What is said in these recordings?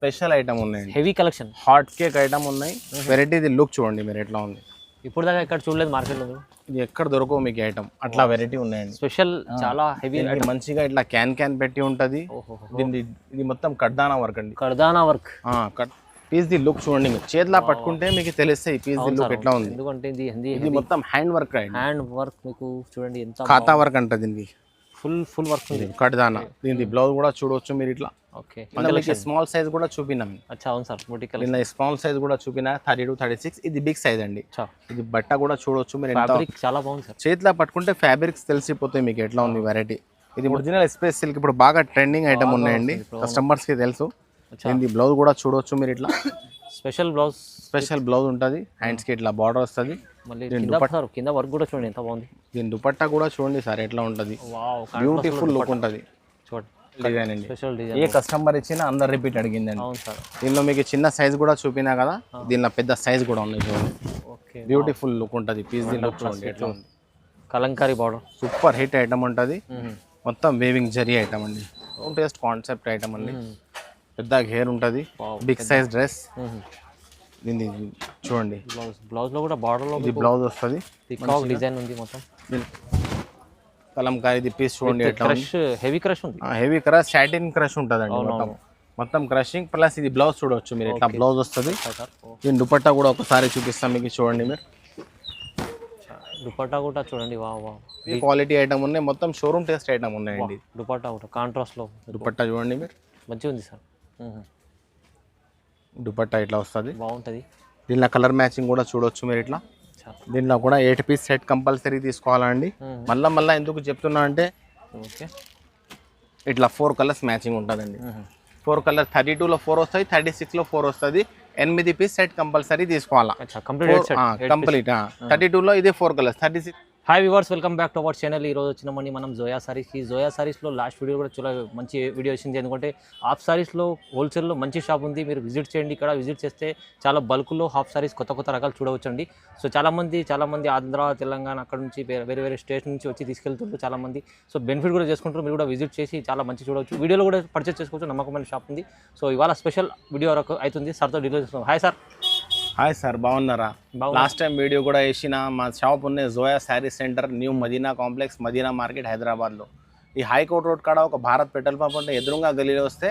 Special item ఉన్నాయండి. Heavy collection, hot cake item ఉన్నాయి. Variety ఇది లుక్ చూడండి మీరు ఎట్లా ఉంది. ఇప్పుడు దాకా ఎక్కడ చూడలేదు మార్కెట్లో. ఇది ఎక్కడ దొరకవు మీకు ఐటమ్, అట్లా వెరైటీ ఉన్నాయండి. స్పెషల్ చాలా హెవీ మంచిగా ఇట్లా క్యాన్ పెట్టి ఉంటది. దీన్ని ఇది మొత్తం కడ్దానా వర్క్ అండి. కర్దానా వర్క్. పీస్ ది లుక్ చూడండి, మీరు చేతిలా పట్టుకుంటే మీకు తెలుస్తాయి పీస్ ది లుక్ ఎట్లా ఉంది. ఎందుకంటే ఇది మొత్తం హ్యాండ్ వర్క్. మీకు చూడండి ఎంత ఖాతా వర్క్ అంట దీనికి. ఫుల్ వర్క్ ఉంది. కడ్దానా దీని బ్లౌజ్ కూడా చూడవచ్చు మీరు ఇట్లా. ఓకే, స్మాల్ సైజ్ కూడా చూపినాం. అచ్చా అవును సార్, స్మాల్ సైజ్ కూడా చూపినా 32, 36. ఇది బిగ్ సైజ్ అండి. ఇది బట్ట కూడా చూడవచ్చు మీరు. ఫ్యాబ్రిక్ చాలా బాగుంది సార్. చేతిలో పట్టుకుంటే ఫ్యాబ్రిక్స్ తెలిసిపోతాయి మీకు ఎట్లా ఉంది వెరైటీ. ఇది ఒరిజినల్ ఎక్స్ప్రెస్ సిల్క్, ఇప్పుడు బాగా ట్రెండింగ్ ఐటమ్ ఉన్నాయండి, కస్టమర్స్ కి తెలుసు. దీని బ్లౌజ్ కూడా చూడవచ్చు మీరు ఇట్లా. స్పెషల్ బ్లౌజ్ ఉంటుంది, హ్యాండ్స్ కి ఇట్లా బార్డర్ వస్తుంది. కింద వర్క్ కూడా చూడండి ఎంత బాగుంది. దీని దుపట్టా కూడా చూడండి సార్ ఎట్లా ఉంటుంది. బ్యూటిఫుల్ లుక్ ఉంటుంది. చూడండి డిజైన్ అండి. ఏ కస్టమర్ ఇచ్చినా అందరు రిపీట్ అడిగిందండి. దీనిలో మీకు చిన్న సైజ్ కూడా చూపినా కదా, దీనిలో పెద్ద సైజ్ కూడా ఉన్నాయి చూడండి. బ్యూటిఫుల్ లుక్ ఉంటుంది. పీస్ ది లుక్ చూడండి ఎట్లా ఉంది. Kalamkari border super hit item ఉంటుంది. మొత్తం వేవింగ్ జరీ ఐటమ్ అండి. టేస్ట్ కాన్సెప్ట్ ఐటమ్ అండి. పెద్ద హెయిర్ ఉంటుంది, బిగ్ సైజ్ డ్రెస్. దీన్ని చూడండి, బ్లౌజ్ లో కూడా బార్డర్ లో ఇది బ్లౌజ్ వస్తుంది. డిజైన్ ఉంది మొత్తం. కలంకారీ ఇది పీస్ చూడండి ఎట్లా ఉంది. హెవీ క్రష్ ఉంది. హెవీ క్రష్, సాటిన్ క్రష్ ఉంటుందండి. మొత్తం క్రషింగ్ ప్లస్ ఇది బ్లౌజ్ చూడవచ్చు మీరు ఎట్లా బ్లౌజ్ వస్తుంది. దీని దుపట్టా కూడా ఒకసారి చూపిస్తాం మీకు చూడండి మీరు. దుపట్టా కూడా చూడండి. ఈ క్వాలిటీ ఐటమ్ ఉన్నాయి, మొత్తం షోరూమ్ టేస్ట్ ఐటమ్ ఉన్నాయండి. దుపట్టా కూడా కాంట్రాస్ట్ లో దుపట్టా చూడండి మీరు, మంచిగా ఉంది సార్. దుపట్టా ఇట్లా వస్తుంది, బాగుంటుంది. దీనిలో కలర్ మ్యాచింగ్ కూడా చూడవచ్చు మీరు ఇట్లా. దీనిలో కూడా 8 పీస్ సెట్ కంపల్సరీ తీసుకోవాలండి. మళ్ళీ ఎందుకు చెప్తున్నా అంటే ఇట్లా 4 కలర్స్ మ్యాచింగ్ ఉంటుందండి. 4 కలర్ 32లో 4 వస్తాయి, 36లో 4 వస్తుంది. 8 పీస్ సెట్ కంపల్సరీ తీసుకోవాలా కంప్లీట్. 32లో ఇదే 4 colours, 36. Hi viewers, welcome back to our channel. ఈరోజు వచ్చినామండి మనం జోయా సారీస్కి. జోయా సారీస్లో లాస్ట్ వీడియో కూడా చాలా మంచి వీడియో వచ్చింది. ఎందుకంటే హాఫ్ సారీస్లో హోల్సేల్లో మంచి షాప్ ఉంది, మీరు విజిట్ చేయండి. ఇక్కడ విజిట్ చేస్తే చాలా బల్క్లో హాఫ్ సారీస్ కొత్త రకాలు చూడవచ్చండి. సో చాలామంది ఆంధ్ర, తెలంగాణ అక్కడ నుంచి వేరే స్టేట్ నుంచి వచ్చి తీసుకెళ్తుంటారు చాలామంది. సో బెనిఫిట్ కూడా చేసుకుంటారు. మీరు కూడా విజిట్ చేసి చాలా మంచి చూడవచ్చు. వీడియోలో కూడా పర్చేస్ చేసుకోవచ్చు, నమ్మకమైన షాప్ ఉంది. సో ఇవాళ స్పెషల్ వీడియో అవుతుంది. సార్తో డీటెయిల్స్ చేస్తాం. Hi sir. హాయ్ సార్, బాగున్నారా? లాస్ట్ టైం వీడియో కూడా వేసిన. మా షాప్ ఉన్నాయి Zoya sari centre, new Madina complex, Madina market, హైదరాబాద్లో. ఈ హైకోర్ట్ రోడ్ కాడ ఒక భారత్ పెట్రోల్ పంప్ ఉంటే ఎదురుగా గలీలో వస్తే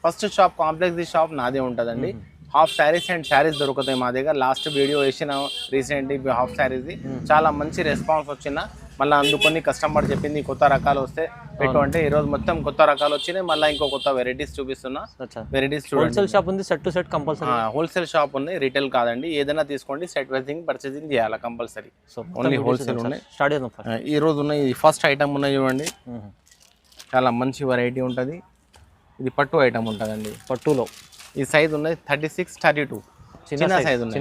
ఫస్ట్ షాప్ కాంప్లెక్స్, ఈ షాప్ నాదే ఉంటుందండి. హాఫ్ శారీస్ అండ్ శారీస్ దొరుకుతాయి మా దగ్గర. లాస్ట్ వీడియో వేసిన రీసెంట్ హాఫ్ శారీస్ది చాలా మంచి రెస్పాన్స్ వచ్చిన. మళ్ళీ అందుకొని కస్టమర్ చెప్పింది కొత్త రకాలు వస్తే పెట్టు అంటే ఈరోజు మొత్తం కొత్త రకాలు వచ్చినాయి. మళ్ళీ ఇంకో కొత్త వెరైటీస్ చూపిస్తున్నా. వెరైటీస్ హోల్సేల్ షాప్ ఉంది, set to set compulsory. Wholesale shop ఉంది, రీటైల్ కాదండి. ఏదైనా తీసుకోండి, సెట్ వైజింగ్ పర్చేసింగ్ చేయాలి కంపల్సరీ. సో ఓన్లీ హోల్సేల్ ఉన్నాయి. స్టార్ట్ చేద్దాం. ఈ రోజు ఉన్నాయి ఫస్ట్ ఐటమ్ ఉన్నాయి చూడండి, చాలా మంచి వెరైటీ ఉంటుంది. ఇది పట్టు ఐటమ్ ఉంటుందండి. పట్టులో ఈ సైజ్ ఉన్నది 36, 32 చిన్న సైజ్ ఉంది.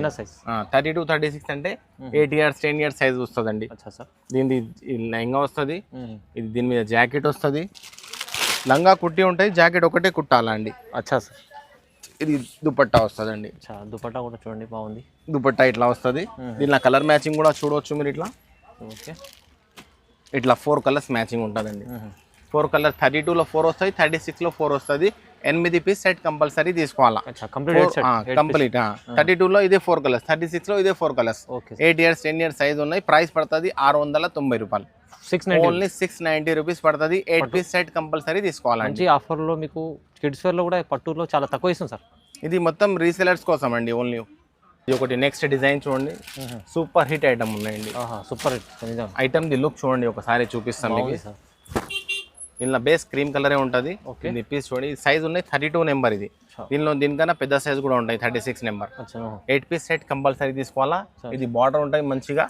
32, 36 అంటే 8 years 10 years సైజ్ వస్తుందండి. దీనిది లెహంగా వస్తుంది, ఇది దీని మీద జాకెట్ వస్తుంది. లంగా కుట్టి ఉంటాయి, జాకెట్ ఒకటే కుట్టాలండి. అచ్చా సార్. ఇది దుపట్టా వస్తుందండి. దుపట్టా కూడా చూడండి బాగుంది. దుపట్టా ఇట్లా వస్తుంది. దీనిలో కలర్ మ్యాచింగ్ కూడా చూడవచ్చు మీరు ఇట్లా. ఓకే, ఇట్లా 4 కలర్స్ మ్యాచింగ్ ఉంటుందండి. 4 కలర్ 32లో 4 వస్తాయి, 36లో 4 వస్తుంది. 8 పీస్ సెట్ కంపల్సరీ తీసుకోవాలా కంప్లీట్. 32లో ఇదే 4 కలర్స్, 36లో ఇదే 4 కలర్స్. 8 years 10 years సైజ్ ఉన్నాయి. ప్రైస్ పడుతుంది 690 రూపాయలు. ఓన్లీ 690 రూపీస్ పడుతుంది. 8 పీస్ సెట్ కంపల్సరీ తీసుకోవాలండి. ఆఫర్లో మీకు కిడ్స్ వేర్లో కూడా పట్టులో చాలా తక్కువ ఇస్తుంది సార్. ఇది మొత్తం రీసెలర్స్ కోసం అండి ఓన్లీ. ఇది ఒకటి నెక్స్ట్ డిజైన్ చూడండి, సూపర్ హిట్ ఐటమ్ ఉన్నాయండి. Super hit item the look చూడండి, ఒకసారి చూపిస్తాం మీకు. దీనిలో బేస్ క్రీమ్ కలరే ఉంటుంది. ఇది పీస్ చూడండి, సైజ్ ఉన్నాయి 32 నెంబర్. ఇది దీనికన్నా పెద్ద సైజ్ కూడా ఉంటాయి 36 నెంబర్. 8 పీస్ సెట్ కంపల్సరీ తీసుకోవాలా. ఇది బార్డర్ ఉంటుంది మంచిగా,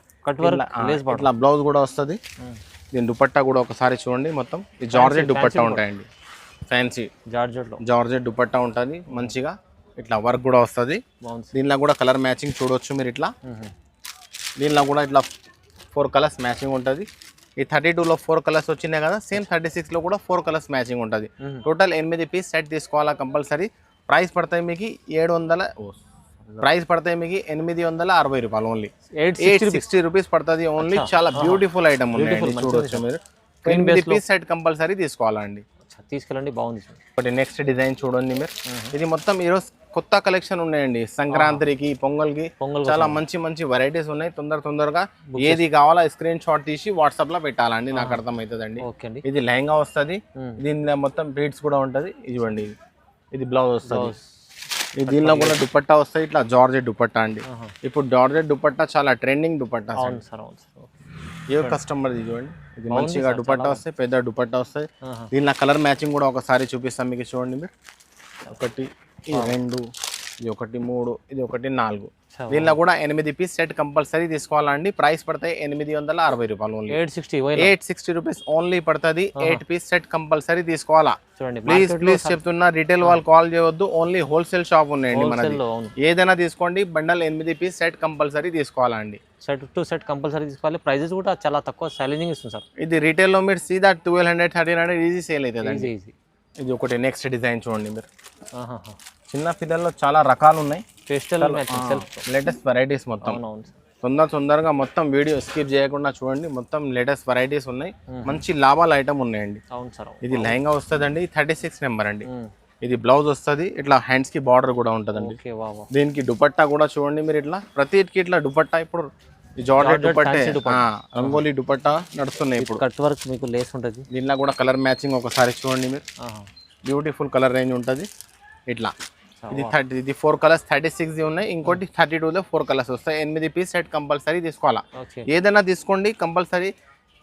ఇట్లా బ్లౌజ్ కూడా వస్తుంది. దీని దుపట్టా కూడా ఒకసారి చూడండి, మొత్తం ఇది జార్జెట్ దుపట్టా ఉంటాయండి. ఫ్యాన్సీ జార్జెట్ దుపట్టా ఉంటుంది మంచిగా. ఇట్లా వర్క్ కూడా వస్తుంది. దీనిలో కూడా కలర్ మ్యాచింగ్ చూడవచ్చు మీరు ఇట్లా. దీనిలో కూడా ఇట్లా 4 కలర్స్ మ్యాచింగ్ ఉంటుంది. ఈ 32లో 4 కలర్స్ వచ్చినాయి కదా, సేమ్ 36లో కూడా 4 కలర్స్ మ్యాచింగ్ ఉంటుంది. టోటల్ 8 పీస్ సెట్ తీసుకోవాలా కంపల్సరీ. ప్రైస్ పడతాయి మీకు 860 రూపాయలు. ఓన్లీ 860 రూపీస్ పడుతుంది ఓన్లీ. చాలా బ్యూటిఫుల్ ఐటమ్ ఉంది చూడవచ్చు మీరు. 8 పీస్ సెట్ కంపల్సరీ తీసుకోవాలండి. అచ్చా తీసుకెళ్ళండి, బాగుంది సార్. ఒకటి నెక్స్ట్ డిజైన్ చూడండి మీరు. ఇది మొత్తం ఈరోజు కొత్త కలెక్షన్ ఉన్నాయండి. సంక్రాంతికి పొంగల్కి చాలా మంచి మంచి వెరైటీస్ ఉన్నాయి. తొందరగా ఏది కావాలో స్క్రీన్ షాట్ తీసి వాట్సాప్ లో పెట్టాలండి, నాకు అర్థమవుతుందండి. ఇది లెహంగా వస్తుంది, దీనిలో మొత్తం బీడ్స్ కూడా ఉంటది. ఇదిగోండి, ఇది బ్లౌజ్ వస్తుంది. దీనిలో కూడా దుపట్టా వస్తాయి, ఇట్లా జార్జెట్ దుపట్టా అండి. ఇప్పుడు జార్జెట్ దుపట్టా చాలా ట్రెండింగ్ దుపట్టా. ఏ కస్టమర్ చూడండి, ఇది మంచిగా దుపట్టా వస్తాయి, పెద్ద దుపట్టా వస్తాయి. దీనిలో కలర్ మ్యాచింగ్ కూడా ఒకసారి చూపిస్తాం మీకు, చూడండి మీరు. ఒకటి, ఇది 2, ఇది 1, 3, ఇది 1, 4. దీనిలో కూడా 8 పీస్ సెట్ కంపల్సరీ తీసుకోవాలండి. ప్రైస్ పడతాయి 860 రూపాయలు, ఓన్లీ 860 రూపీస్ ఓన్లీ పడుతుంది. 8 పీస్ సెట్ కంపల్సరీ తీసుకోవాలా. ప్లీజ్ చెప్తున్నా, రిటైల్ వాళ్ళు కాల్ చేయవద్దు, ఓన్లీ హోల్సేల్ షాప్ ఉన్నాయండి మనది. ఏదైనా తీసుకోండి, బండల్ 8 పీస్ సెట్ కంపల్సరీ తీసుకోవాలండి. సెట్ టు సెట్ కంపల్సరీ తీసుకోవాలి. ప్రైజెస్ కూడా చాలా తక్కువ ఛాలెంజింగ్ ఇస్తుంది సార్. ఇది రిటైల్ లో మీరు సీదా 1200 1300 ఈజీ సేల్ అవుతుంది. ఇది ఒకటి నెక్స్ట్ డిజైన్ చూడండి మీరు. చిన్న పిల్లల్లో చాలా రకాలు ఉన్నాయి, లేటెస్ట్ వెరైటీస్ మొత్తం. తొందరగా మొత్తం వీడియో స్కిప్ చేయకుండా చూడండి, మొత్తం లేటెస్ట్ వెరైటీస్ ఉన్నాయి, మంచి లాభాల ఐటమ్ ఉన్నాయండి. ఇది లెహంగా వస్తుందండి, 36 నెంబర్ అండి. ఇది బ్లౌజ్ వస్తుంది, ఇట్లా హ్యాండ్స్ కి బార్డర్ కూడా ఉంటదండి. దీనికి దుపట్టా కూడా చూడండి మీరు, ఇట్లా ప్రతికి ఇట్లా దుపట్టా. ఇప్పుడు జార్జెట్ దుపట్టే, రంగోలీ దుపట్టా నడుస్తున్నాయి ఇప్పుడు. కట్ వర్క్ మీకు లేస్ ఉంటుంది. దీనిలో కూడా కలర్ మ్యాచింగ్ ఒకసారి చూడండి మీరు, బ్యూటిఫుల్ కలర్ రేంజ్ ఉంటుంది. ఇట్లా ఇది 4 కలర్స్ 36 ఉన్నాయి, ఇంకోటి 32లో 4 కలర్స్ వస్తాయి. 8 పీస్ సెట్ కంపల్సరీ తీసుకోవాలా. ఏదైనా తీసుకోండి, కంపల్సరీ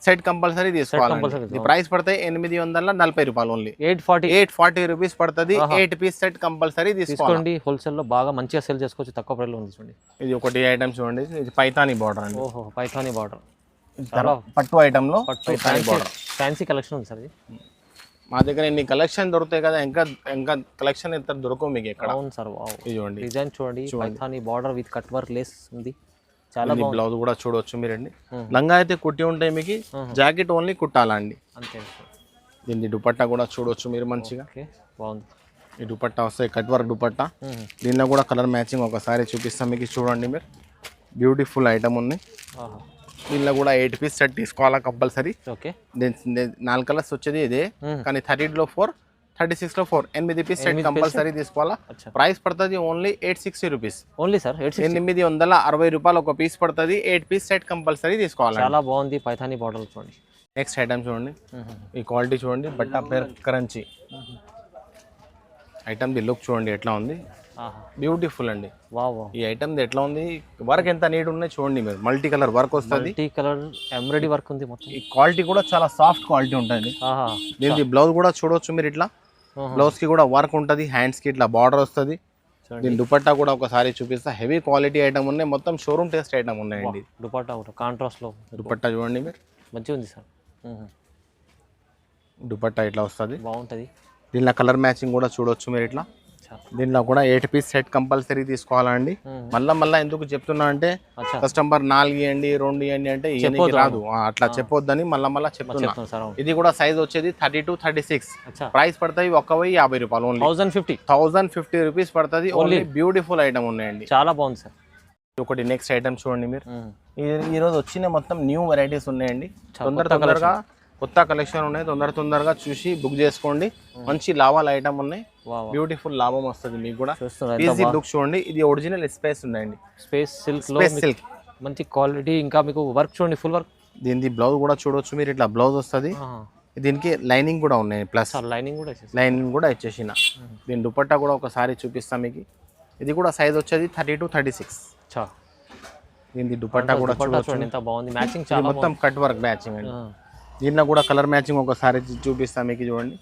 సెట్ కంపల్సరీ తీసుకోవాలి. ప్రైస్ పడతాయి 840 రూపాయలు, ఓన్లీ 840 రూపీస్ పడుతుంది. 8 పీస్ సెట్ కంపల్సరీ తీసుకోండి. హోల్సేల్ లో బాగా మంచిగా సేల్ చేసుకోవచ్చు, తక్కువ ప్రైస్ లో ఉంది. చూడండి, ఇది ఒకటి ఐటమ్ చూడండి, ఇది పైతానీ బార్డర్ అండి. ఓహో, పైతానీ బార్డర్, పట్టు ఐటమ్ లో ఫ్యాన్సీ కలెక్షన్ ఉంది సార్. ఇది మా దగ్గర ఇన్ని కలెక్షన్ దొరుకుతాయి కదా, ఇంకా కలెక్షన్ ఎంత దొరకవు మీకు ఎక్కడ. అవును సార్, చూడండి డిజైన్ చూడండి, Paithani border with cut work lace ఉంది. చాలా బ్లౌజ్ కూడా చూడవచ్చు మీరండి. లంగా అయితే కుట్టి ఉంటాయి మీకు, జాకెట్ ఓన్లీ కుట్టాలా అండి, అంతే. దీని దుపట్టా కూడా చూడవచ్చు మీరు మంచిగా, బాగుంది. ఈ దుపట్టా వస్తాయి, కట్ వర్క్ దుపట్టా. దీనిలో కూడా కలర్ మ్యాచింగ్ ఒకసారి చూపిస్తాం మీకు, చూడండి మీరు. బ్యూటిఫుల్ ఐటమ్ ఉంది. దీనిలో కూడా 8 పీస్ సెట్ తీసుకోవాలా కంపల్సరీ. 4 కలర్స్ వచ్చేది ఇదే, కానీ 30లో 4, 36లో 4, 8 పీస్ సెట్ కంపల్సరీ తీసుకోవాలా. ప్రైస్ పడుతుంది ఓన్లీ 860 రూపీస్. ఓన్లీ సార్ 860 రూపాయలు ఒక పీస్ పడుతుంది. 8 పీస్ సెట్ కంపల్సరీ తీసుకోవాలి. చాలా బాగుంది పైథానీ బార్డర్ చూడండి. నెక్స్ట్ ఐటమ్ చూడండి, ఈ క్వాలిటీ చూడండి, బట్టా పేర్ కరంచి ఐటమ్ ది లుక్ చూడండి ఎట్లా ఉంది, బ్యూటిఫుల్ అండి. ఈ ఐటమ్ ఎట్లా ఉంది, వర్క్ ఎంత నీట్ ఉన్నాయి చూడండి మీరు. మల్టీ కలర్ వర్క్ వస్తుంది, మల్టీ కలర్ ఎంబ్రాయిడరీ వర్క్ ఉంది మొత్తం. ఈ క్వాలిటీ కూడా చాలా సాఫ్ట్ క్వాలిటీ ఉంటుంది. దీనికి బ్లౌజ్ కూడా చూడవచ్చు మీరు, ఇట్లా బ్లౌజ్ కి కూడా వర్క్ ఉంటుంది, హ్యాండ్స్ కి ఇట్లా బార్డర్ వస్తుంది. దీని దుపట్టా కూడా ఒకసారి చూపిస్తా, హెవీ క్వాలిటీ ఐటమ్ ఉన్నాయి, మొత్తం షోరూమ్ టెస్ట్ ఐటమ్ ఉన్నాయండి. దుపట్టా కాంట్రాస్ట్ లో దుపట్టా చూడండి మీరు, మంచిగా ఉంది సార్. దుపట్టా ఇట్లా వస్తుంది, బాగుంటుంది. దీనిలో కలర్ మ్యాచింగ్ కూడా చూడవచ్చు మీరు. ఇట్లా దీనిలో కూడా 8 పీస్ సెట్ కంపల్సరీ తీసుకోవాలండి. మళ్ళా ఎందుకు చెప్తున్నా అంటే, కస్టమర్ 4 ఇవ్వండి 2 ఇవ్వండి అంటే రాదు, అట్లా చెప్పొద్దని మళ్ళా చెప్తున్నా. ఇది కూడా సైజ్ వచ్చేది 32, 36. ప్రైస్ పడతాయి 1050 రూపాయలు, ఓన్లీ 1050 రూపీస్ పడుతుంది. ఓన్లీ బ్యూటిఫుల్ ఐటమ్ ఉన్నాయండి, చాలా బాగుంది సార్. ఒకటి నెక్స్ట్ ఐటమ్ చూడండి మీరు. ఈ రోజు వచ్చిన మొత్తం న్యూ వెరైటీస్ ఉన్నాయండి. తొందరగా కొత్త కలెక్షన్ ఉన్నాయి, తొందరగా చూసి బుక్ చేసుకోండి. మంచి లాభాల ఐటమ్ ఉన్నాయి, బ్యూటిఫుల్ లాభం వస్తుంది మీకు కూడా. ఈజీ లుక్ చూడండి, ఇది ఒరిజినల్ స్పేస్ ఉన్నాయండి, స్పేస్ సిల్క్ మంచి క్వాలిటీ. ఇంకా మీకు వర్క్ చూడండి, ఫుల్ వర్క్. దీనికి బ్లౌజ్ కూడా చూడవచ్చు మీరు, ఇట్లా బ్లౌజ్ వస్తుంది. దీనికి లైనింగ్ కూడా ఉన్నాయి, ప్లస్ లైనింగ్ కూడా ఇచ్చేసిన. దీని దుపట్టా కూడా ఒకసారి చూపిస్తాం మీకు. ఇది కూడా సైజ్ వచ్చేది 32, 36. దీనికి దుపట్టా కూడా చూడవచ్చు, ఎంత బాగుంది. మ్యాచింగ్ మొత్తం కట్ వర్క్ మ్యాచింగ్ అండి. దీనిలో కూడా కలర్ మ్యాచింగ్ ఒకసారి చూపిస్తాం మీకు, చూడండి.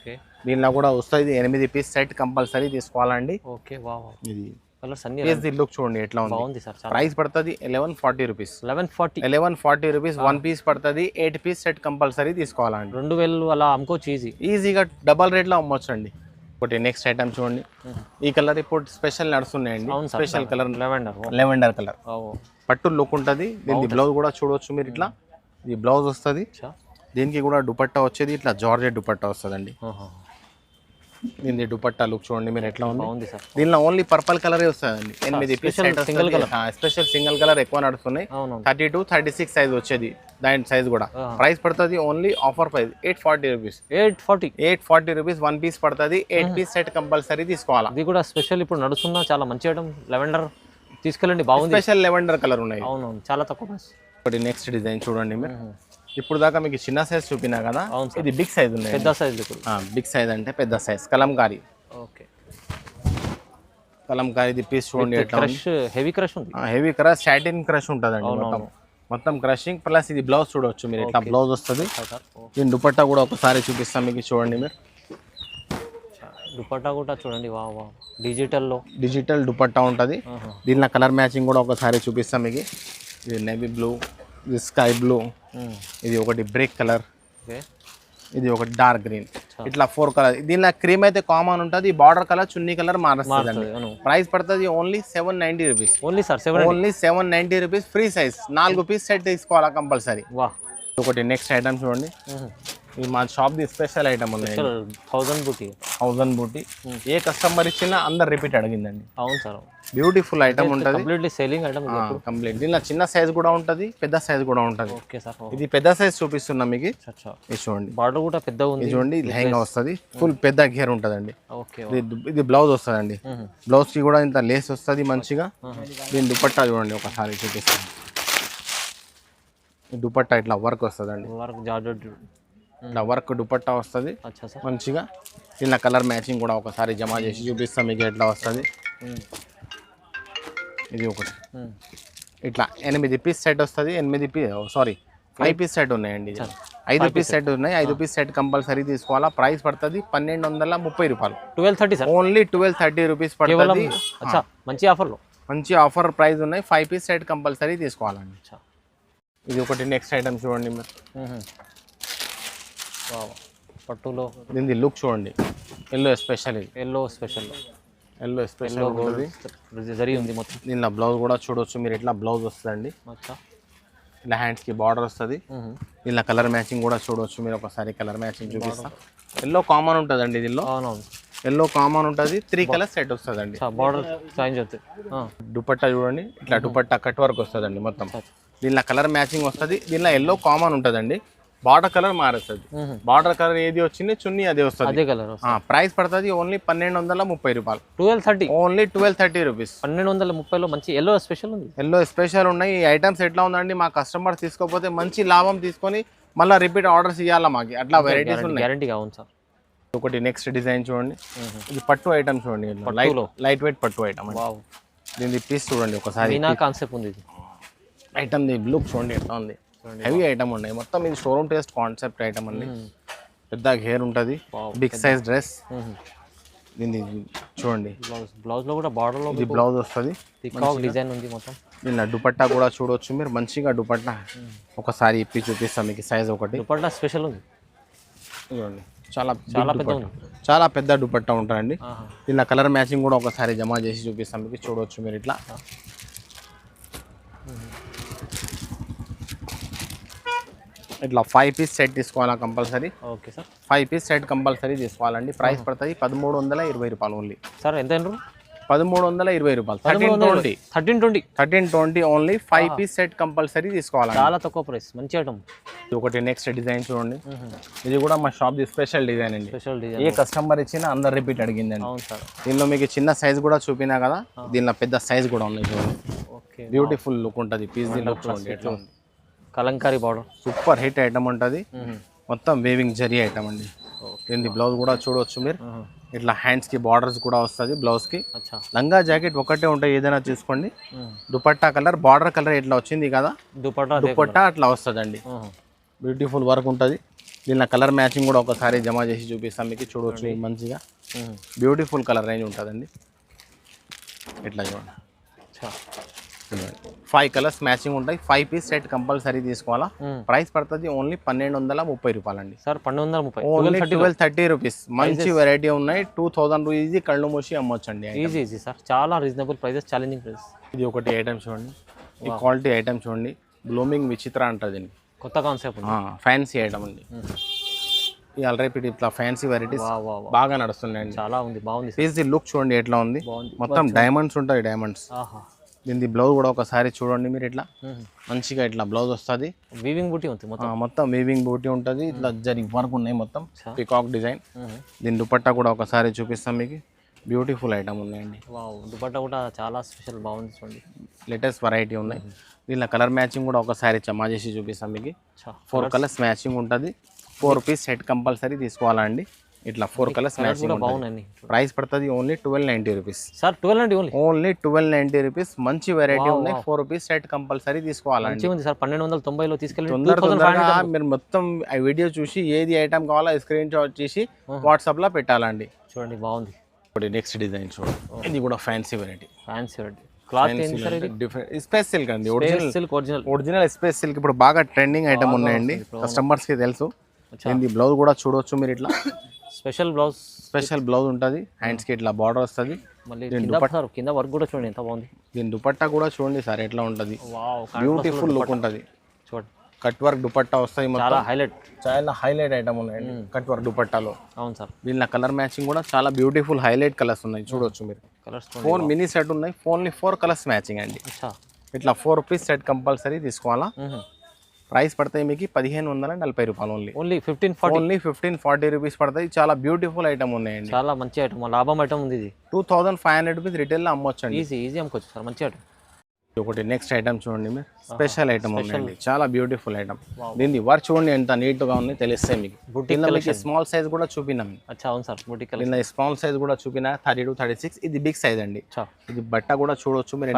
దీనిలో కూడా వస్తుంది 8 పీస్ సెట్ కంపల్సరీ తీసుకోవాలండి. ఇది లుక్ చూడండి ఎట్లా ఉంది. ప్రైస్ పడుతుంది 1140 రూపీస్. 1140 రూపీస్ 1 పీస్ పడుతుంది. 8 పీస్ సెట్ కంపల్సరీ తీసుకోవాలండి. 2000 అలా అమ్ముకోవచ్చు, ఈజీగా డబల్ రేట్ లో అమ్మొచ్చు అండి. ఒకటి నెక్స్ట్ ఐటమ్ చూడండి, ఈ కలర్ ఇప్పుడు స్పెషల్ నడుస్తున్నాయండి. స్పెషల్ కలర్ లెవెండర్ కలర్, పట్టు లుక్ ఉంటుంది. దీనికి బ్లౌజ్ కూడా చూడవచ్చు మీరు, ఇట్లా ఇది బ్లౌజ్ వస్తుంది. దీనికి కూడా దుపట్టా వచ్చేది ఇట్లా జార్జెట్ దుపట్టా వస్తుందండి. దీని దుపట్టా లుక్ చూడండి మీరు ఎట్లా ఉంది. బాగుంది సార్. దీనిలో ఓన్లీ పర్పల్ కలరే వస్తుందండి. 8 piece single colour. Special single colour ఎక్కువ నడుస్తున్నాయి. 32, 36 సైజ్ వచ్చేది దాని సైజ్ కూడా. ప్రైస్ పడుతుంది only offer price 840 rupees. 840 rupees 1 piece పడుతుంది. 8 పీస్ సెట్ కంపల్సరీ తీసుకోవాలా. ఇది కూడా స్పెషల్ ఇప్పుడు నడుస్తున్నా చాలా మంచి ఐటమ్. లెవెండర్ తీసుకెళ్ళండి, బాగుంది. స్పెషల్ లెవెండర్ కలర్ ఉన్నాయి. అవునవును, చాలా తక్కువ ప్రైస్. ఒకటి నెక్స్ట్ డిజైన్ చూడండి మీరు. ఇప్పుడు దాకా మీకు చిన్న సైజ్ చూపినా కదా, ఇది బిగ్ సైజ్ ఉంది. పెద్ద సైజ్ బిగ్ సైజ్ అంటే పెద్ద size Kalamkari. Okay, Kalamkari piece చూడండి ఎట్లా క్రష్, హెవీ క్రష్ ఉంది. హెవీ క్రష్, సాటిన్ క్రష్ ఉంటుందండి. మొత్తం క్రషింగ్ ప్లస్ ఇది బ్లౌజ్ చూడవచ్చు మీరు ఎట్లా బ్లౌజ్ వస్తుంది. దీని దుపట్టా కూడా ఒకసారి చూపిస్తాం మీకు చూడండి మీరు. దుపట్టా కూడా చూడండి, వా వా డిజిటల్ దుపట్టా ఉంటుంది. దీనిలో కలర్ మ్యాచింగ్ కూడా ఒకసారి చూపిస్తాం మీకు. ఇది నేవీ బ్లూ, ఇది స్కై బ్లూ, ఇది ఒకటి బ్రేక్ కలర్, ఇది ఒకటి డార్క్ గ్రీన్, ఇట్లా 4 కలర్. దీనిలో క్రీమ్ అయితే కామన్ ఉంటుంది. బార్డర్ కలర్, చున్నీ కలర్ మారుస్తుంది. ప్రైస్ పడుతుంది only 790 rupees. Only 790 rupees. Free size 4 piece set తీసుకోవాలా కంపల్సరీ. ఒకటి నెక్స్ట్ ఐటమ్ చూడండి, ఇది మా షాప్ ది స్పెషల్ ఐటమ్ ఉంది. 1000 బూటీ. ఏ కస్టమర్ ఇచ్చినా అందరు రిపీట్ అడిగిందండి. అవును సార్, బ్యూటిఫుల్ ఐటమ్ ఉంటుంది. Completely selling item complete. దీనిలో చిన్న సైజ్ కూడా ఉంటుంది, పెద్ద సైజ్ కూడా ఉంటుంది. ఓకే సార్, ఇది పెద్ద సైజ్ చూపిస్తున్నా మీకు. ఇది చూడండి, బార్డర్ కూడా పెద్ద ఉంది. చూడండి లెహంగా వస్తుంది, ఫుల్ పెద్ద గేర్ ఉంటుందండి. ఓకే, ఇది బ్లౌజ్ వస్తుందండి. బ్లౌజ్ కి కూడా ఇంత లేస్ వస్తుంది మంచిగా. దీని దుపట్టా చూడండి ఒకసారి చూపిస్తాను. ఈ దుపట్టా ఇట్లా వర్క్ వస్తుందండి. ఇట్లా వర్క్ దుపట్టా వస్తుంది మంచిగా. ఇలా కలర్ మ్యాచింగ్ కూడా ఒకసారి జమ చేసి చూపిస్తాం మీకు ఎట్లా వస్తుంది. ఇది ఒకటి ఇట్లా 8 పీస్ సెట్ వస్తుంది. 5 పీస్ సెట్ ఉన్నాయండి. 5 పీస్ సెట్ ఉన్నాయి. 5 పీస్ సెట్ కంపల్సరీ తీసుకోవాలా. ప్రైస్ పడుతుంది 1230 రూపాయలు. 1230 ఓన్లీ 1230 రూపీస్ పడుతుంది. మంచి ఆఫర్ ప్రైస్ ఉన్నాయి. 5 పీస్ సెట్ కంపల్సరీ తీసుకోవాలండి. ఇది ఒకటి నెక్స్ట్ ఐటమ్ చూడండి మీరు. పట్టులో దీని లుక్ చూడండి. ఎల్లో స్పెషల్ జరీ ఉంది మొత్తం. దీనిలో బ్లౌజ్ కూడా చూడవచ్చు మీరు. ఇట్లా బ్లౌజ్ వస్తుందండి. ఇలా హ్యాండ్స్ కి బార్డర్ వస్తుంది. ఇలా కలర్ మ్యాచింగ్ కూడా చూడవచ్చు మీరు. ఒకసారి కలర్ మ్యాచింగ్ చూపిస్తా. ఎల్లో కామన్ ఉంటుందండి. దీనిలో ఎల్లో కామన్ ఉంటుంది. 3 కలర్ సెట్ వస్తుందండి. బార్డర్ చేంజ్ అవుతుంది. దుపట్టా చూడండి, ఇట్లా దుపట్టా కట్ వర్క్ వస్తుందండి మొత్తం. దీనిలో కలర్ మ్యాచింగ్ వస్తుంది. దీనిలో ఎల్లో కామన్ ఉంటుందండి. బార్డర్ కలర్ మారుస్తుంది. బార్డర్ కలర్ ఏది వచ్చింది చున్నీ అదే వస్తుంది. ప్రైస్ పడుతుంది ఓన్లీ 1230 రూపాయలు. 1230 ఓన్లీ 1230 రూపీస్. 1230లో మంచి ఎల్లో స్పెషల్ ఉంది. ఎల్లో స్పెషల్ ఉన్నాయి. ఈ ఐటమ్స్ ఎట్లా ఉందండి, మా కస్టమర్ తీసుకోకపోతే మంచి లాభం తీసుకొని మళ్ళీ రిపీట్ ఆర్డర్స్ ఇవ్వాలా మాకు. అట్లా వెరైటీస్ ఉన్నాయి. గ్యారంటీగా అవును సార్. ఒకటి నెక్స్ట్ డిజైన్ చూడండి. ఇది పట్టు ఐటమ్ చూడండి. లైట్ వెయిట్ పట్టు ఐటమ్. దీని పీస్ చూడండి ఒకసారి. కాన్సెప్ట్ ఉంది ఐటమ్. ది లుక్ చూడండి ఎట్లా ఉంది. హెవీ ఐటమ్ ఉన్నాయి మొత్తం. ఇది షోరూమ్ టేస్ట్ కాన్సెప్ట్ ఐటమ్ అండి. పెద్ద హెయిర్ ఉంటుంది. Big size dress. దీన్ని చూడండి. బ్లౌజ్ లో కూడా బార్డర్ లో ఇది బ్లౌజ్ వస్తుంది. డిజైన్ ఉంది మొత్తం. దీని దుపట్టా కూడా చూడవచ్చు మీరు మంచిగా. దుపట్టా ఒకసారి ఇప్పి చూపిస్తాం మీకు. సైజ్ ఒకటి దుపట్టా స్పెషల్ ఉంది చూడండి. చాలా పెద్ద దుపట్టా ఉంటుందండి. దీనిలో కలర్ మ్యాచింగ్ కూడా ఒకసారి జమ చేసి చూపిస్తాం మీకు. చూడవచ్చు మీరు ఇట్లా. ఇట్లా 5 పీస్ సెట్ తీసుకోవాలా compulsory. Okay sir, 5 piece set compulsory తీసుకోవాలండి. ప్రైస్ పడుతుంది 1320 రూపాయలు ఓన్లీ. సార్ ఎంత? 1320 రూపాయలు. 1320 ఓన్లీ. 5 పీస్ సెట్ కంపల్సరీ తీసుకోవాలి. చాలా తక్కువ ప్రైస్, మంచి ఐటమ్. ఇది ఒకటి నెక్స్ట్ డిజైన్ చూడండి. ఇది కూడా మా షాప్ ది స్పెషల్ డిజైన్ అండి. ఏ కస్టమర్ ఇచ్చినా అందరు రిపీట్ అడిగిందండి. దీనిలో మీకు చిన్న సైజ్ కూడా చూపినా కదా, దీనిలో పెద్ద సైజ్ కూడా ఉన్నాయి చూడండి. బ్యూటిఫుల్ లుక్ ఉంటుంది. పీస్ ది లుక్ చూడండి ఎట్లా ఉంది. Kalamkari border super hit item ఉంటుంది. మొత్తం వేవింగ్ జరీ ఐటమ్ అండి. దీని బ్లౌజ్ కూడా చూడవచ్చు మీరు. ఇట్లా హ్యాండ్స్ కి బార్డర్స్ కూడా వస్తుంది. బ్లౌజ్ కి లంగా జాకెట్ ఒకటే ఉంటాయి, ఏదైనా చూసుకోండి. దుపట్టా కలర్ బార్డర్ కలర్ ఇట్లా వచ్చింది కదా, దుపట్టా అట్లా వస్తుందండి. బ్యూటిఫుల్ వర్క్ ఉంటుంది. దీనిలో కలర్ మ్యాచింగ్ కూడా ఒకసారి జమ చేసి చూపిస్తాం మీకు. చూడవచ్చు మంచిగా బ్యూటిఫుల్ కలర్ రేంజ్ ఉంటుందండి. ఇట్లా చూడండి. 5 కలర్స్ మ్యాచింగ్ ఉంటాయి. 5 పీస్ సెట్ కంపల్సరీ తీసుకోవాలా. ప్రైస్ పడుతుంది ఓన్లీ 1230 రూపాయలు అండి. Sir 1230 only 1230 rupees. మంచి వెరైటీ ఉన్నాయి. 2000 ఈజీ కళ్ళు మూసి అమ్మొచ్చు అండి. ఈజీ సార్, చాలా రీజనబుల్ ప్రైజెస్, ఛాలెంజింగ్ ప్రైస్. ఇది ఒకటి ఐటమ్ చూడండి. ఈ క్వాలిటీ ఐటమ్ చూడండి. బ్లూమింగ్ విచిత్ర అంటారు దీన్ని. కొత్త కాన్సెప్ట్, ఫ్యాన్సీ ఐటమ్ అండి. ఇవాళ రేపు ఇట్లా ఫ్యాన్సీ వెరైటీస్ వా వా వా. బాగా నడుస్తున్నాయండి. చాలా ఉంది, బాగుంది సార్. పీస్ ది లుక్ చూడండి ఎట్లా ఉంది, బాగుంది. మొత్తం డైమండ్స్ ఉంటాయి, డైమండ్స్. ఆహా. దీని బ్లౌజ్ కూడా ఒకసారి చూడండి మీరు, ఇట్లా మంచిగా ఇట్లా బ్లౌజ్ వస్తుంది. వీవింగ్ బూటీ ఉంది మొత్తం. మొత్తం వీవింగ్ బూటీ ఉంటుంది, ఇట్లా జరి వర్క్ ఉన్నాయి మొత్తం, పికాక్ డిజైన్. దీని దుపట్టా కూడా ఒకసారి చూపిస్తాం మీకు, బ్యూటిఫుల్ ఐటమ్ ఉన్నాయండి. వావ్, దుపట్టా కూడా చాలా స్పెషల్, బాగుంది చూడండి. లేటెస్ట్ వెరైటీ ఉన్నాయి. దీనిలో కలర్ మ్యాచింగ్ కూడా ఒకసారి జమా చేసి చూపిస్తాం మీకు. 4 కలర్స్ మ్యాచింగ్ ఉంటుంది. 4 పీస్ సెట్ కంపల్సరీ తీసుకోవాలండి. ఇట్లా 4 కలర్స్ మ్యాచింగ్ బాగున్నాయి. ప్రైస్ పడుతుంది only 1290 rupees sir. 1290 only 1290 rupees. మంచి వెరైటీ ఉన్నాయి. 4 పీస్ సెట్ కంపల్సరీ తీసుకోవాలండి. మంచిగా ఉంది సార్. 1290లో తీసుకెళ్ళి తొందరగా మీరు మొత్తం ఆ వీడియో చూసి ఏది ఐటమ్ కావాలో స్క్రీన్ షాట్ చేసి వాట్సాప్ లో పెట్టాలండి. చూడండి, బాగుంది. నెక్స్ట్ డిజైన్ చూడండి, ఇది కూడా fancy variety. Fancy variety. Cloth ఏంటి సార్ ఇది? డిఫరెంట్ స్పేస్ సిల్క్ అండి, original silk. Original space silk ఇప్పుడు బాగా ట్రెండింగ్ ఐటమ్ ఉన్నాయండి, కస్టమర్స్ కి తెలుసు. దీని బ్లౌజ్ కూడా చూడొచ్చు మీరు, ఇట్లా స్పెషల్ బ్లౌజ్ ఉంటుంది. హ్యాండ్స్ కి ఇట్లా బార్డర్ వస్తుంది. మళ్ళీ కింద వర్క్ కూడా చూడండి ఎంత బాగుంది. దీని దుపట్టా కూడా చూడండి సార్ ఎట్లా ఉంటుంది, బ్యూటిఫుల్ లుక్ ఉంటుంది. చూడండి, కట్ వర్క్ దుపట్టా వస్తాయి, చాలా హైలైట్ ఐటమ్ ఉన్నాయండి కట్ వర్క్ దుపట్టాలో. అవును సార్. దీనిలో కలర్ మ్యాచింగ్ కూడా చాలా బ్యూటిఫుల్ హైలైట్ కలర్స్ ఉన్నాయి, చూడొచ్చు మీరు. కలర్స్ 4 మినీ సెట్ ఉన్నాయి, ఓన్లీ 4 కలర్స్ మ్యాచింగ్ అండి. ఇట్లా 4 పీస్ సెట్ కంపల్సరీ తీసుకోవాలా. ప్రైస్ పడతాయి మీకు 1540 రూపాయలు ఓన్లీ. ఓన్లీ 1540 రూపీస్ పడతాయి. చాలా బ్యూటిఫుల్ ఐటమ్ ఉన్నాయండి, చాలా మంచి ఐటమ్, లాభం ఐటమ్ ఉంది. ఇది 2500 రూపీస్ రిటైల్ లో అమ్మొచ్చు అండి. ఈజీ అమ్ముకోవచ్చు సార్, మంచి ఐటమ్. ఒకటి నెక్స్ట్ ఐటమ్ చూడండి మీరు, స్పెషల్ ఐటమ్ ఉందండి, చాలా బ్యూటిఫుల్ ఐటమ్. దీన్ని వర్క్ చూడండి ఎంత నీట్ గా ఉంది, తెలుస్తాయి మీకు. స్మాల్ సైజ్ కూడా చూపినాం. అవును సార్, బుటిక్ స్మాల్ సైజ్ కూడా చూపిన 32, 36. ఇది బిగ్ సైజ్ అండి. ఇది బట్ట కూడా చూడొచ్చు మీరు,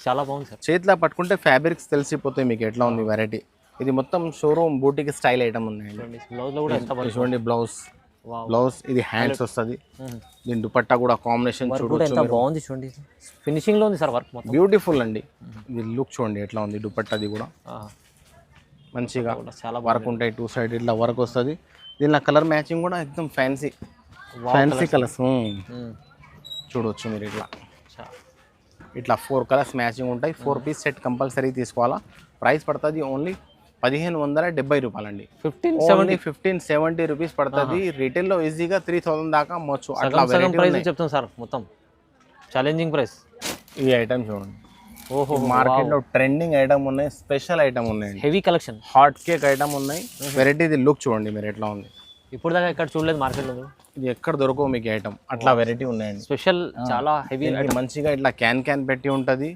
చాలా బాగుంది సార్. చేతిలో పట్టుకుంటే ఫ్యాబ్రిక్స్ తెలిసిపోతాయి మీకు ఎట్లా ఉంది వెరైటీ. ఇది మొత్తం షోరూమ్ బూటిక్ స్టైల్ ఐటమ్ ఉన్నాయండి. చూడండి బ్లౌజ్, ఇది హ్యాండ్స్ వస్తుంది. దీని దుపట్టా కూడా కాంబినేషన్ చూడొచ్చు, బాగుంది చూడండి. ఫినిషింగ్ లో ఉంది సార్ వర్క్ మొత్తం, బ్యూటిఫుల్ అండి. ఇది లుక్ చూడండి ఎట్లా ఉంది, దుపట్టాది కూడా మంచిగా చాలా వర్క్ ఉంటాయి. 2 సైడ్ ఇట్లా వర్క్ వస్తుంది. దీనిలో కలర్ మ్యాచింగ్ కూడా ఎక్దమ్ ఫ్యాన్సీ కలర్స్ చూడవచ్చు మీరు. ఇట్లా 4 కలర్స్ మ్యాచింగ్ ఉంటాయి. 4 పీస్ సెట్ కంపల్సరీ తీసుకోవాలా. ప్రైస్ పడుతుంది ఓన్లీ 1570 రూపాయలండి. 1570 రూపీస్ పడుతుంది. రిటైల్ లో ఈజీగా 3000 దాకా అమ్మొచ్చు. అట్లా ప్రైస్ చెప్తాం సార్, మొత్తం ఛాలెంజింగ్ ప్రైస్. ఈ ఐటమ్ చూడండి, మార్కెట్ లో ట్రెండింగ్ ఐటమ్ ఉన్నాయి, స్పెషల్ ఐటమ్ ఉన్నాయి, heavy collection, hot cake item ఉన్నాయి. వెరైటీ లుక్ చూడండి మీరు ఎట్లా ఉంది. ఇప్పుడు దాకా ఎక్కడ చూడలేదు మార్కెట్ లో, ఇది ఎక్కడ దొరకవు మీకు ఐటమ్, అట్లా వెరైటీ ఉన్నాయండి. స్పెషల్, చాలా హెవీ, మంచిగా ఇట్లా క్యాన్ పెట్టి ఉంటది.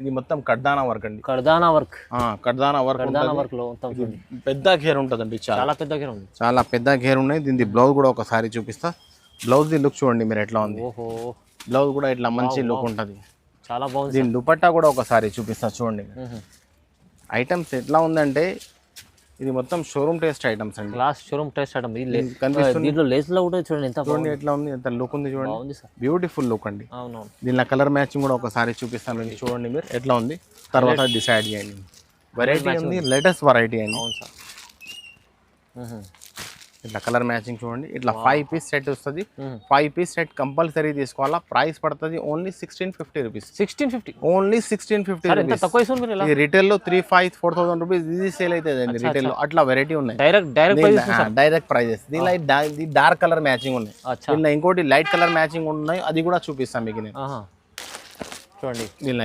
ఇది మొత్తం కడ్దానా వర్క్ అండి, కడ్దానా వర్క్ లో పెద్ద గేర్ ఉంటదండి, చాలా పెద్ద గేర్ ఉంది, చాలా పెద్ద గేర్ ఉన్నాయి. దీని బ్లౌజ్ కూడా ఒకసారి చూపిస్తా. బ్లౌజ్ ది లుక్ చూడండి మీరు ఎట్లా ఉంది. బ్లౌజ్ కూడా ఇట్లా మంచి లుక్ ఉంటది, చాలా బాగుంది. దీని దుపట్టా కూడా ఒకసారి చూపిస్తా చూడండి. ఐటమ్స్ ఎట్లా ఉందంటే ఇది మొత్తం షోరూమ్ టేస్ట్ ఐటమ్స్ అండి, క్లాస్ షోరూమ్ టేస్ట్ ఐటమ్. దీంట్లో లేస్ లో కూడా చూడండి ఎంత చూడండి ఎట్లా ఉంది, ఎంత లుక్ ఉంది చూడండి, బ్యూటిఫుల్ లుక్ అండి. దీనిలో కలర్ మ్యాచింగ్ కూడా ఒకసారి చూపిస్తాను చూడండి మీరు ఎట్లా ఉంది, తర్వాత డిసైడ్ చేయండి. వెరైటీ ఉంది, లేటెస్ట్ వెరైటీ అండి. అవును సార్. ఇట్లా కలర్ మ్యాచింగ్ చూడండి. ఇట్లా 5 పీస్ సెట్ వస్తుంది. 5 పీస్ సెట్ కంపల్సరీ తీసుకోవాలా. ప్రైస్ పడుతుంది only 1650 rupees. 1650 only 1650 rupees. Retail లో 3500-4000 రూపీస్ ఈజీ సేల్ అవుతుంది రిటైల్ లో. అట్లా వెరైటీ ఉన్నాయి, డైరెక్ట్ ప్రైజెస్. దీనిలో డార్క్ కలర్ మ్యాచింగ్ ఉన్నాయి, దీనిలో ఇంకోటి లైట్ కలర్ మ్యాచింగ్ ఉన్నాయి, అది కూడా చూపిస్తాను మీకు నేను. చూడండి, దీనిలో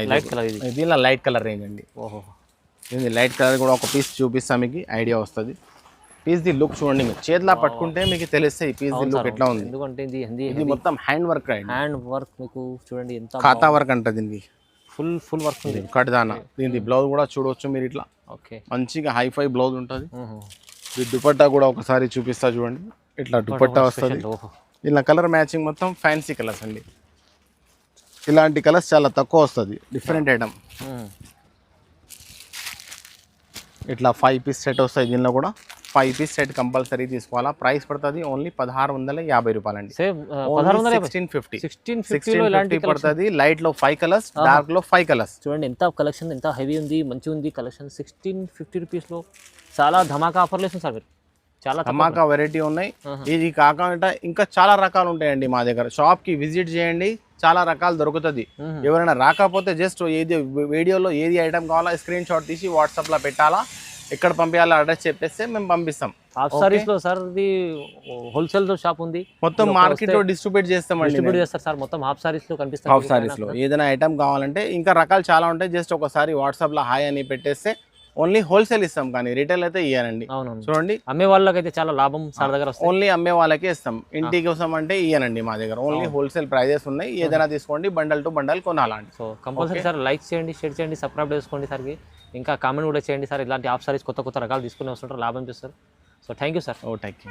లైట్ కలర్ రేంజ్ అండి. దీని లైట్ కలర్ కూడా ఒక పీస్ చూపిస్తాను మీకు, ఐడియా వస్తుంది. పీస్ ది లుక్ చూడండి, మీరు చేతిలో పట్టుకుంటే మీకు తెలుస్తాయి పీస్ ది లుక్ ఎట్లా ఉంది. ఎందుకంటే ఇది మొత్తం హ్యాండ్ వర్క్, మీకు చూడండి ఎంత ఖాతా వర్క్ అంట. దీనికి ఫుల్ వర్క్ ఉంది, కట్దానా. దీని బ్లౌజ్ కూడా చూడవచ్చు మీరు, ఇట్లా మంచిగా హైఫై బ్లౌజ్ ఉంటుంది. ఈ దుపట్టా కూడా ఒకసారి చూపిస్తా చూడండి, ఇట్లా దుపట్టా వస్తుంది. ఇలా కలర్ మ్యాచింగ్ మొత్తం ఫ్యాన్సీ కలర్స్ అండి. ఇలాంటి కలర్స్ చాలా తక్కువ వస్తుంది, డిఫరెంట్ ఐటమ్. ఇట్లా 5 పీస్ సెట్ వస్తాయి. దీనిలో కూడా 5 పీస్ సెట్ కంపల్సరీ తీసుకోవాలా. ప్రైస్ పడుతుంది ఓన్లీ 1650 రూపాయలండి. 1650 పడుతుంది. లైట్ లో 5 కలర్స్, డార్క్ లో 5 కలర్స్. చూడండి ఎంత కలెక్షన్, ఎంత హెవీ ఉంది, మంచిగా ఉంది కలెక్షన్. 1650 రూపీస్ లో చాలా ధమాకా ఆఫర్లు వేస్తుంది సార్ మీరు, చాలా ధమాకా వెరైటీ ఉన్నాయి. ఇది కాకుండా ఇంకా చాలా రకాలు ఉంటాయండి మా దగ్గర. షాప్ కి విజిట్ చేయండి, చాలా రకాలు దొరుకుతుంది. ఎవరైనా రాకపోతే జస్ట్ ఏది వీడియోలో ఏది ఐటమ్ కావాలో స్క్రీన్ షాట్ తీసి వాట్సాప్ లో పెట్టాలా. ఎక్కడ పంపించాలో అడ్రస్ చెప్పేస్తే మేము పంపిస్తాం. హాఫ్ సారీస్ లో సార్ ఇది హోల్సేల్ షాప్ ఉంది, మొత్తం మార్కెట్ లో డిస్ట్రిబ్యూట్ చేస్తామండి. డిస్ట్రిబ్యూట్ చేస్తారు సార్, మొత్తం హాఫ్ సారీస్ లో కనిపిస్తుంది. హాఫ్ సారీస్ లో ఏదైనా ఐటమ్ కావాలంటే ఇంకా రకాలు చాలా ఉంటాయి. జస్ట్ ఒకసారి వాట్సాప్ లో హాయ్ అని పెట్టేస్తే ఓన్లీ హోల్సేల్ ఇస్తాం, కానీ రిటైల్ అయితే ఇయ్యానండి. అవునవును, చూడండి అమ్మే వాళ్ళకైతే చాలా లాభం సార్ దగ్గర వస్తుంది. ఓన్లీ అమ్మే వాళ్ళకే ఇస్తాం, ఇంటి కోసం అంటే ఇయ్యనండి. మా దగ్గర ఓన్లీ హోల్సేల్ ప్రైజెస్ ఉన్నాయి. ఏదైనా తీసుకోండి, బండల్ టు బండల్ కొనాలండి. సో కంపల్సరీ సార్ లైక్ చేయండి, షేర్ చేయండి, సబ్స్క్రైబ్ చేసుకోండి సార్కి. ఇంకా కామెంట్ కూడా చేయండి సార్. ఇలాంటి హాఫ్ సారీస్ కొత్త కొత్త రకాలు తీసుకుని వస్తుంటారు, లాభం చేస్తారు. So thank you sir. Oh thank you.